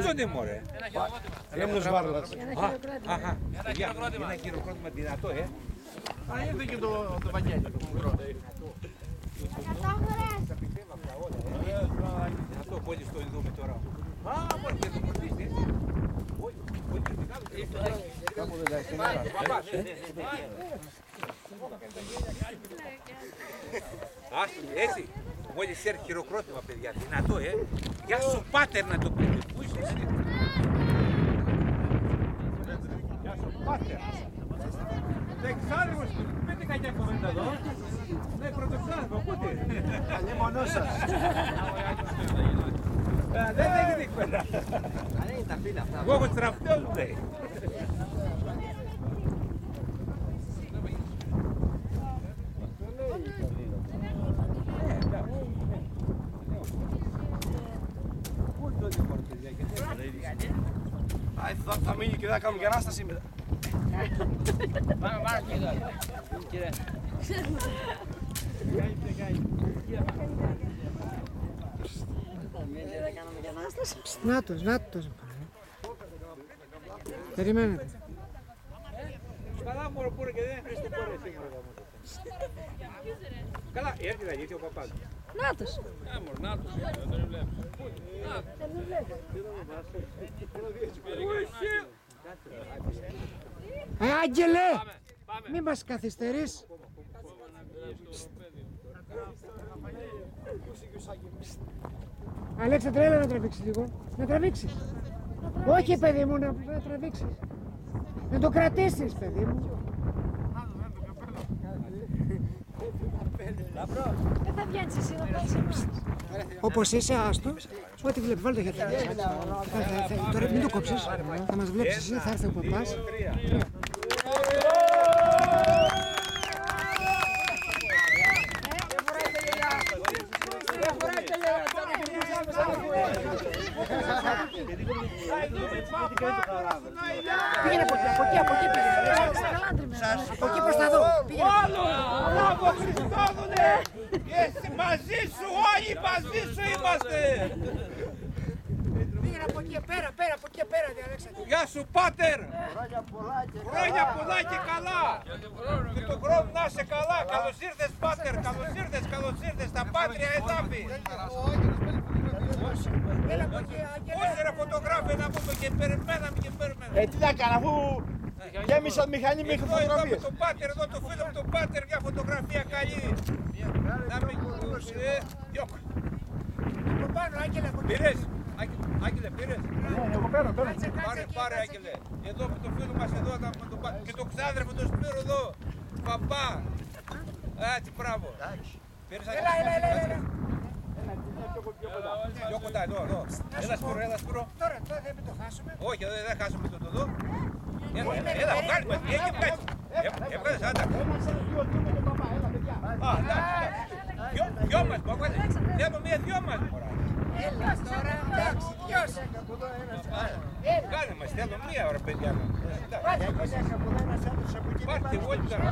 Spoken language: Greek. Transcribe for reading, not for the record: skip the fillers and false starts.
Αυτό είναι μωρέ. Έμνος Βάρλας. Αχα, ένα χειροκρότημα δυνατό, Α, ήρθε και το Βαγγέλη. Αυτό πόλη στο δούμε τώρα. Α, μπορεί και το κοντίστε, έτσι. Έτσι, μόλις έρθει χειροκρότημα, παιδιά, δυνατό, Γεια σου πάτερ να το πείτε, πού είσαι εσύ. Γεια σου πάτερ. Δεξάριμος, πείτε κακιά κομμέντα εδώ. Ναι, πρωτοξάριμο, ακούτε. Καλή μονό σας. Δεν έγινε κοντά. Εγώ έχω στραφτός, λέει. Θα μείνει και θα κάνουμε και ανάσταση μετά. Πάμε κύριε. Νάτος. Περιμένετε. Καλά μωρό που είναι και δεν χρειάζεται κόρε σήμερα. Καλά, έρθει να γίνει ο παπάς. Νάτος. Νάτος, δεν τον βλέπεις. Άγγελε! Μη μας καθυστερείς. Αλέξανδρε, έλα να τραβήξεις λίγο. Να τραβήξεις. Όχι παιδί μου, να τραβήξεις. Να το κρατήσεις παιδί μου. Δεν θα βγαίνεις εσύ, θα βγαίνεις εμάς. Όπως είσαι, άστο. Ό,τι βλέπεις, βάλτε τα χέρια. Τώρα μην το κόψεις. Θα μας βλέπεις εσύ, θα έρθει ο παπάς. Πήγαινε από εκεί πήγαινε. Από εκεί προς τα δω. Μπράβο Χριστόδουλε! Μαζί σου, όλοι μαζί σου είμαστε! Πήγαινε από εκεί πέρα, από εκεί πέρα, Αλέξανδρε. Γεια σου πάτερ! Χρόνια πολλά και καλά! Και τον χρόνο να είσαι καλά! Καλώς ήρθες πάτερ! Καλώς ήρθες στα Πάτρια εδάφη! Όσο ρε φωτογράφε να πούμε και περιμέναμε. Τι να κάνω αφού γέμισα μηχανή με φωτογραφίες. Εδώ το πάτερ, εδώ το φίλο μου το πάτερ, μια φωτογραφία καλή. Να με κουρούσε, διώκω. Από πάνω, Άγγελε, από εκεί. Πήρες, Άγγελε, πήρες. Ναι, εγώ παίρνω. Πάρε Άγγελε. Εδώ με το φίλο μας εδώ, και το ξάδερφο το Σπύρο εδώ. Παπά. Έτσι, μπράβο. Πήρες Έλα. Πιο κοντά, εδώ. Έλα Σπύρο. Τώρα δεν το χάσουμε. Όχι, δεν χάσουμε το εδώ. Έλα, βγάλουμε, τι έχει βγάλει. Έβγαλες άντα. Α, εντάξει. Δυο μας, παπάδε. Θέλουμε δυο μας. Έλα τώρα, εντάξει, δυος. Βγάλε μας, θέλω μία ώρα παιδιά. Πάρτε όλοι τώρα.